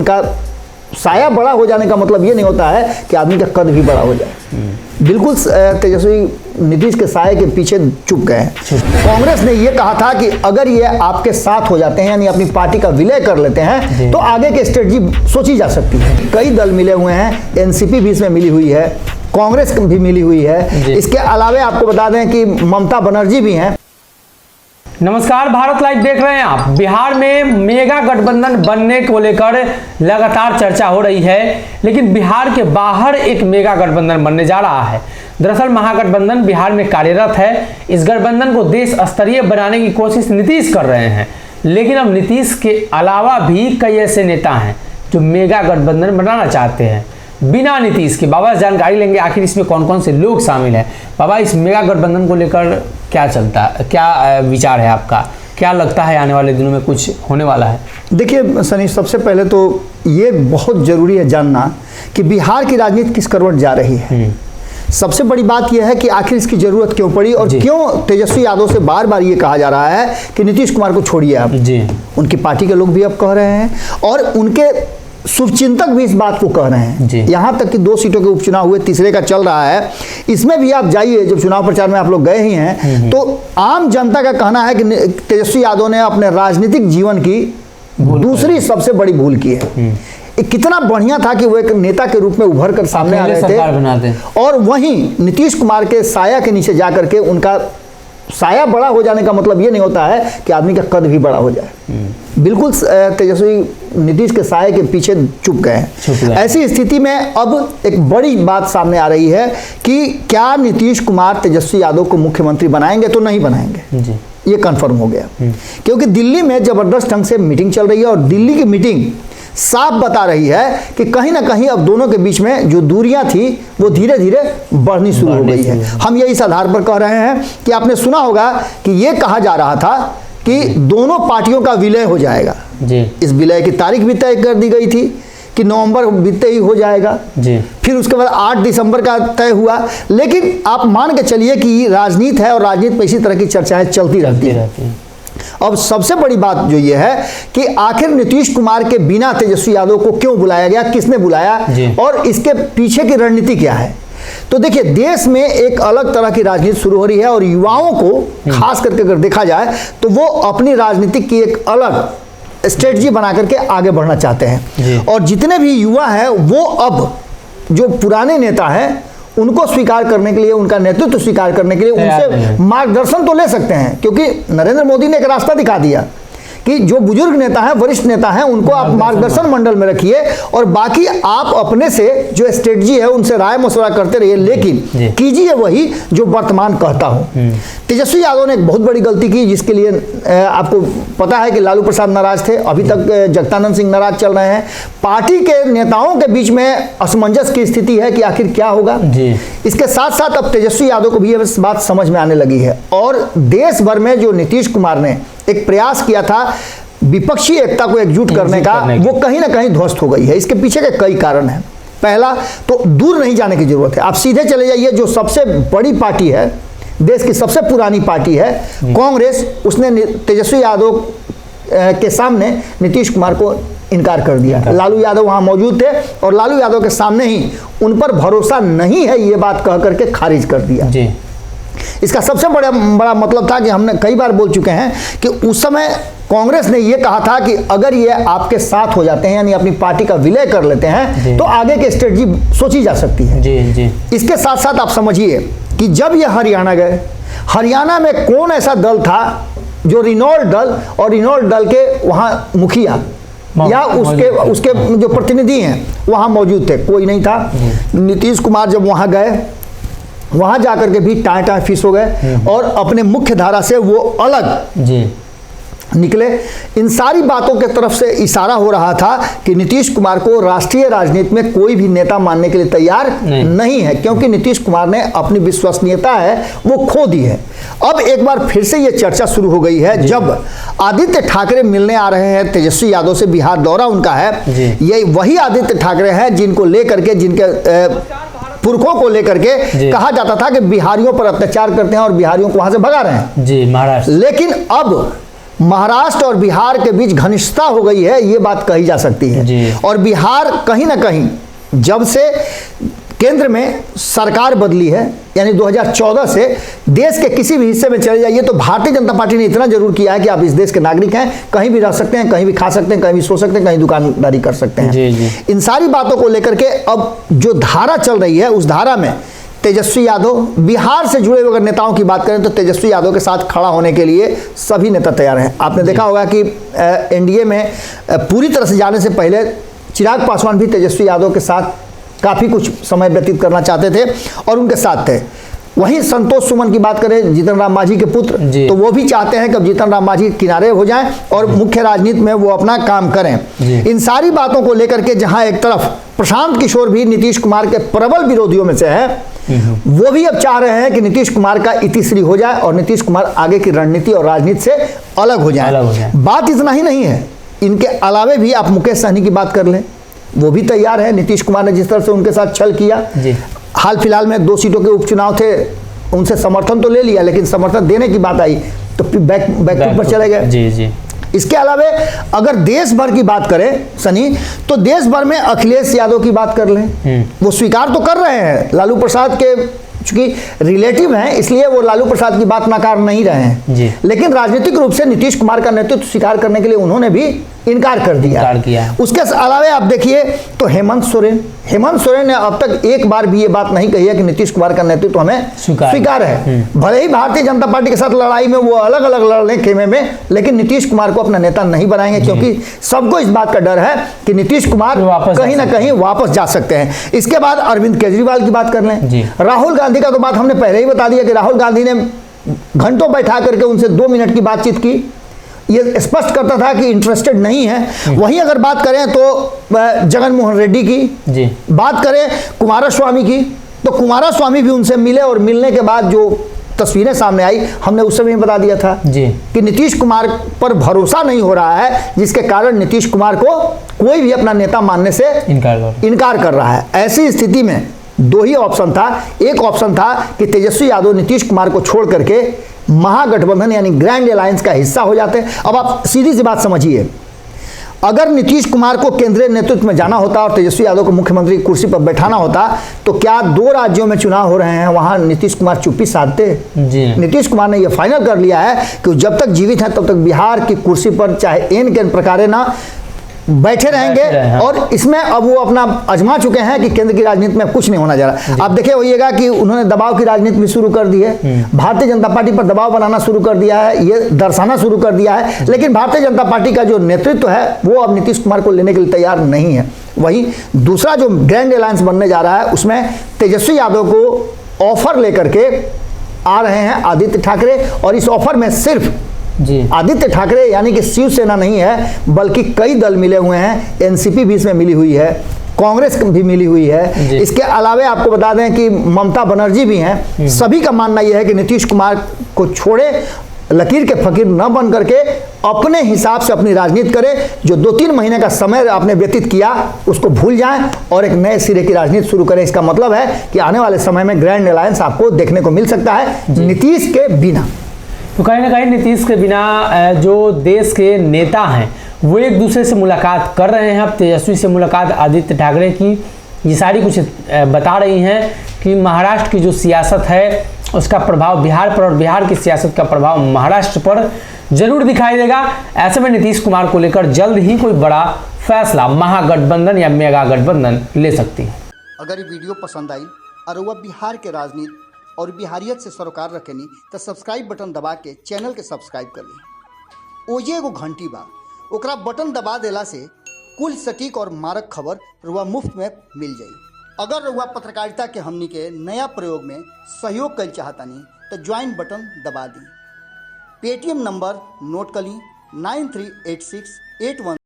का साया बड़ा हो जाने का मतलब ये नहीं होता है कि आदमी का कद भी बड़ा हो जाए। बिल्कुल तेजस्वी नीतीश के साये के पीछे चुप गए हैं। कांग्रेस ने ये कहा था कि अगर ये आपके साथ हो जाते हैं यानी अपनी पार्टी का विलय कर लेते हैं तो आगे की स्ट्रेटजी सोची जा सकती है। कई दल मिले हुए हैं, एनसीपी भी इसमें मिली हुई है, कांग्रेस भी मिली हुई है। इसके अलावा आपको बता दें कि ममता बनर्जी भी हैं। नमस्कार, भारत लाइव देख रहे हैं आप। बिहार में मेगा गठबंधन बनने को लेकर लगातार चर्चा हो रही है, लेकिन बिहार के बाहर एक मेगा गठबंधन बनने जा रहा है। दरअसल महागठबंधन बिहार में कार्यरत है। इस गठबंधन को देश स्तरीय बनाने की कोशिश नीतीश कर रहे हैं, लेकिन अब नीतीश के अलावा भी कई ऐसे नेता हैं जो मेगा गठबंधन बनाना चाहते हैं बिना नीतीश के। बाबा जानकारी लेंगे आखिर इसमें कौन कौन से लोग शामिल हैं। बाबा, इस मेगा गठबंधन को लेकर क्या चलता है, क्या विचार है आपका? क्या लगता है आने वाले दिनों में कुछ होने वाला है? देखिए सनी, सबसे पहले तो ये बहुत ज़रूरी है जानना कि बिहार की राजनीति किस करवट जा रही है। सबसे बड़ी बात यह है कि आखिर इसकी जरूरत क्यों पड़ी और क्यों तेजस्वी यादव से बार बार ये कहा जा रहा है कि नीतीश कुमार को छोड़िए आप। उनकी पार्टी के लोग भी अब कह रहे हैं और उनके शुभचिंतक भी इस बात को कह रहे हैं। यहाँ तक कि 2 सीटों के उपचुनाव हुए, तीसरे का चल रहा है। इसमें भी आप जाइए, जब चुनाव प्रचार में आप लोग गए ही हैं, तो आम जनता का कहना है कि तेजस्वी यादव ने अपने राजनीतिक जीवन की दूसरी सबसे बड़ी भूल की है। कितना बढ़िया था कि वो एक नेता के रूप में उभर कर सामने आ रहे थे और वहीं नीतीश कुमार के साया के नीचे जाकर के उनका साया बड़ा हो जाने का मतलब ये नहीं होता है कि आदमी का कद भी बड़ा हो जाए। बिल्कुल तेजस्वी नीतीश के साये के पीछे चुप गए हैं। ऐसी स्थिति में अब एक बड़ी बात सामने आ रही है कि क्या नीतीश कुमार तेजस्वी यादव को मुख्यमंत्री बनाएंगे तो नहीं बनाएंगे, ये कंफर्म हो गया। क्योंकि दिल्ली में जबरदस्त ढंग से मीटिंग चल रही है और दिल्ली की मीटिंग साफ बता रही है कि कहीं ना कहीं अब दोनों के बीच में जो दूरियां थी वो धीरे धीरे बढ़नी शुरू हो गई है। हम ये इस आधार पर कह रहे हैं कि आपने सुना होगा कि ये कहा जा रहा था कि दोनों पार्टियों का विलय हो जाएगा। इस विलय की तारीख भी तय कर दी गई थी कि नवंबर बीतते ही हो जाएगा। फिर उसके बाद 8 दिसंबर का तय हुआ। लेकिन आप मान के चलिए कि राजनीति है और राजनीति में इसी तरह की चर्चाएं चलती रहती है। अब सबसे बड़ी बात जो ये है कि आखिर नीतीश कुमार के बिना तेजस्वी यादव को क्यों बुलाया गया, किसने बुलाया और इसके पीछे की रणनीति क्या है। तो देखिए, देश में एक अलग तरह की राजनीति शुरू हो रही है और युवाओं को खास करके अगर देखा जाए तो वो अपनी राजनीति की एक अलग स्ट्रेटजी बना करके आगे बढ़ना चाहते हैं। और जितने भी युवा हैं वो अब जो पुराने नेता हैं उनको स्वीकार करने के लिए, उनका नेतृत्व स्वीकार करने के लिए उनसे मार्गदर्शन तो ले सकते हैं, क्योंकि नरेंद्र मोदी ने एक रास्ता दिखा दिया कि जो बुजुर्ग नेता हैं, वरिष्ठ नेता हैं, उनको आप मार्गदर्शन मंडल में रखिए और बाकी आप अपने से जो स्ट्रेटजी है उनसे राय मशवरा करते रहिए, लेकिन कीजिए वही जो वर्तमान कहता हूं। तेजस्वी यादव ने एक बहुत बड़ी गलती की, जिसके लिए आपको पता है कि लालू प्रसाद नाराज थे, अभी तक जगदानंद सिंह नाराज चल रहे हैं। पार्टी के नेताओं के बीच में असमंजस की स्थिति है कि आखिर क्या होगा। इसके साथ साथ अब तेजस्वी यादव को भी यह बात समझ में आने लगी है और देश भर में जो नीतीश कुमार ने एक प्रयास किया था विपक्षी एकता को एकजुट करने का, वो कहीं ना कहीं ध्वस्त हो गई है। इसके पीछे के कई कारण हैं। पहला तो दूर नहीं जाने की जरूरत है, आप सीधे चले जाइए। जो सबसे बड़ी पार्टी है, देश की सबसे पुरानी पार्टी है कांग्रेस, उसने तेजस्वी यादव के सामने नीतीश कुमार को इनकार कर दिया। लालू यादव वहां मौजूद थे और लालू यादव के सामने ही उन पर भरोसा नहीं है ये बात कह करके खारिज कर दिया। इसका सबसे बड़ा मतलब था कि हमने कई बार बोल चुके हैं कि उस समय कांग्रेस ने यह कहा था कि अगर ये आपके साथ हो जाते हैं यानी अपनी पार्टी का विलय कर लेते हैं तो आगे की स्ट्रेटजी सोची जा सकती है। इसके साथ साथ आप समझिए कि जब ये हरियाणा गए, हरियाणा में कौन ऐसा दल था जो रिनॉल्ड दल और रिनॉल्ड दल के वहां मुखिया या उसके जो प्रतिनिधि हैं वहां मौजूद थे? कोई नहीं था। नीतीश कुमार जब वहां गए, वहां जाकर के भी टाँय फीस हो गए और अपने मुख्य धारा से वो अलग निकले। इन सारी बातों के तरफ से इशारा हो रहा था कि नीतीश कुमार को राष्ट्रीय राजनीति में कोई भी नेता मानने के लिए तैयार नहीं है, क्योंकि नीतीश कुमार ने अपनी विश्वसनीयता है वो खो दी है। अब एक बार फिर से ये चर्चा शुरू हो गई है जब आदित्य ठाकरे मिलने आ रहे हैं तेजस्वी यादव से। बिहार दौरा उनका है, ये वही आदित्य ठाकरे हैं जिनको लेकर के, जिनके पुरखों को लेकर के कहा जाता था कि बिहारियों पर अत्याचार करते हैं और बिहारियों को वहां से भगा रहे हैं। महाराष्ट्र। लेकिन अब महाराष्ट्र और बिहार के बीच घनिष्ठता हो गई है, ये बात कही जा सकती है। जी। और बिहार कहीं ना कहीं जब से केंद्र में सरकार बदली है, यानी 2014 से देश के किसी भी हिस्से में चले जाइए तो भारतीय जनता पार्टी ने इतना जरूर किया है कि आप इस देश के नागरिक हैं, कहीं भी रह सकते हैं, कहीं भी खा सकते हैं, कहीं भी सो सकते हैं, कहीं दुकानदारी कर सकते हैं। जी, जी। इन सारी बातों को लेकर के अब जो धारा चल रही है, उस धारा में तेजस्वी यादव, बिहार से जुड़े हुए अगर नेताओं की बात करें तो तेजस्वी यादव के साथ खड़ा होने के लिए सभी नेता तैयार हैं। आपने देखा होगा कि एनडीए में पूरी तरह से जाने से पहले चिराग पासवान भी तेजस्वी यादव के साथ काफ़ी कुछ समय व्यतीत करना चाहते थे और उनके साथ थे। वहीं संतोष सुमन की बात करें, जीतन राम मांझी के पुत्र, तो वो भी चाहते हैं कि अब जीतन राम मांझी किनारे हो जाएं और मुख्य राजनीति में वो अपना काम करें। इन सारी बातों को लेकर के जहां एक तरफ प्रशांत किशोर भी नीतीश कुमार के प्रबल विरोधियों में से है, वो भी अब चाह रहे हैं कि नीतीश कुमार का इतिश्री हो जाए और नीतीश कुमार आगे की रणनीति और राजनीति से अलग हो जाए। बात इतना ही नहीं है, इनके अलावे भी आप मुकेश सहनी की बात कर लें, वो भी तैयार है। नीतीश कुमार ने जिस तरह से उनके साथ छल किया, हाल फिलहाल में 2 सीटों के उपचुनाव थे, उनसे समर्थन तो ले लिया, लेकिन समर्थन देने की बात आई तो बैकफुट पर चले गए। जी जी। इसके अलावे अगर देश भर की बात करें सनी, तो देश भर में अखिलेश यादव की बात कर लें, वो स्वीकार तो कर रहे हैं, लालू प्रसाद के चूंकि रिलेटिव हैं इसलिए वो लालू प्रसाद की बात नकार नहीं रहे हैं जी। लेकिन राजनीतिक रूप से नीतीश कुमार का नेतृत्व स्वीकार करने के लिए उन्होंने भी इनकार कर दिया। उसके अलावा आप देखिए तो हेमंत सोरेन ने अब तक एक बार भी ये बात नहीं कही है कि नीतीश कुमार का नेतृत्व हमें स्वीकार है। भले ही भारतीय जनता पार्टी के साथ लड़ाई में वो अलग अलग लड़ रहे खेमे में, लेकिन नीतीश कुमार को अपना नेता नहीं बनाएंगे, क्योंकि सबको इस बात का डर है कि नीतीश कुमार कहीं ना कहीं वापस जा सकते हैं। इसके बाद अरविंद केजरीवाल की बात कर लें, राहुल गांधी का तो बात हमने पहले ही बता दिया कि राहुल गांधी ने घंटों बैठा करके उनसे 2 मिनट की बातचीत की, ये स्पष्ट करता था कि इंटरेस्टेड नहीं है। वहीं अगर बात करें तो जगन मोहन रेड्डी की बात करें, कुमारस्वामी की, तो कुमारस्वामी भी उनसे मिले और मिलने के बाद जो तस्वीरें सामने आई, हमने उस समय बता दिया था कि नीतीश कुमार पर भरोसा नहीं हो रहा है, जिसके कारण नीतीश कुमार को कोई भी अपना नेता मानने से इनकार कर रहा है। ऐसी स्थिति में 2 ही ऑप्शन था। एक ऑप्शन था कि तेजस्वी यादव नीतीश कुमार को छोड़ करके महागठबंधन यानी ग्रैंड अलायंस का हिस्सा हो जाते। अब आप सीधी सी बात समझिए, अगर नीतीश कुमार को केंद्रीय नेतृत्व में जाना होता और तेजस्वी यादव को मुख्यमंत्री की कुर्सी पर बैठाना होता, तो क्या 2 राज्यों में चुनाव हो रहे हैं वहां नीतीश कुमार चुप्पी साधते? नीतीश कुमार ने यह फाइनल कर लिया है कि जब तक जीवित हैं तब तक बिहार की कुर्सी पर चाहे एन के प्रकारे ना बैठे रहेंगे। और इसमें अब वो अपना आजमा चुके हैं कि केंद्र की राजनीति में कुछ नहीं होना जा रहा। आप देखे होइएगा कि उन्होंने दबाव की राजनीति भी शुरू कर दी है, भारतीय जनता पार्टी पर दबाव बनाना शुरू कर दिया है, ये दर्शाना शुरू कर दिया है, लेकिन भारतीय जनता पार्टी का जो नेतृत्व है वो अब नीतीश कुमार को लेने के लिए तैयार नहीं है। वहीं दूसरा जो ग्रैंड अलायंस बनने जा रहा है, उसमें तेजस्वी यादव को ऑफर लेकर के आ रहे हैं आदित्य ठाकरे, और इस ऑफर में सिर्फ आदित्य ठाकरे यानी कि शिवसेना नहीं है, बल्कि कई दल मिले हुए हैं। एनसीपी भी इसमें मिली हुई है, कांग्रेस भी मिली हुई है। इसके अलावा आपको बता दें कि ममता बनर्जी भी हैं। सभी का मानना यह है कि नीतीश कुमार को छोड़े, लकीर के फकीर न बन करके अपने हिसाब से अपनी राजनीति करें। जो 2-3 महीने का समय आपने व्यतीत किया उसको भूल जाएं और एक नए सिरे की राजनीति शुरू करें। इसका मतलब है कि आने वाले समय में ग्रैंड अलायंस आपको देखने को मिल सकता है नीतीश के बिना। तो कहीं ना कहीं नीतीश के बिना जो देश के नेता हैं वो एक दूसरे से मुलाकात कर रहे हैं। अब तेजस्वी से मुलाकात आदित्य ठाकरे की, ये सारी कुछ बता रही हैं कि महाराष्ट्र की जो सियासत है उसका प्रभाव बिहार पर और बिहार की सियासत का प्रभाव महाराष्ट्र पर जरूर दिखाई देगा। ऐसे में नीतीश कुमार को लेकर जल्द ही कोई बड़ा फैसला महागठबंधन या मेगा गठबंधन ले सकती है। अगर ये वीडियो पसंद आई और वह बिहार के राजनीति और बिहारियत से सरोकार रखेनी तो सब्सक्राइब बटन दबा के चैनल के सब्सक्राइब कर ली। ओजे एगो घंटी बा, ओकरा बटन दबा देला से कुल सटीक और मारक खबर रुआ मुफ्त में मिल जाई। अगर रुआ पत्रकारिता के हमनी के नया प्रयोग में सहयोग कर चाहतानी तो ज्वाइन बटन दबा दी। पेटीएम नंबर नोट कर ली 938681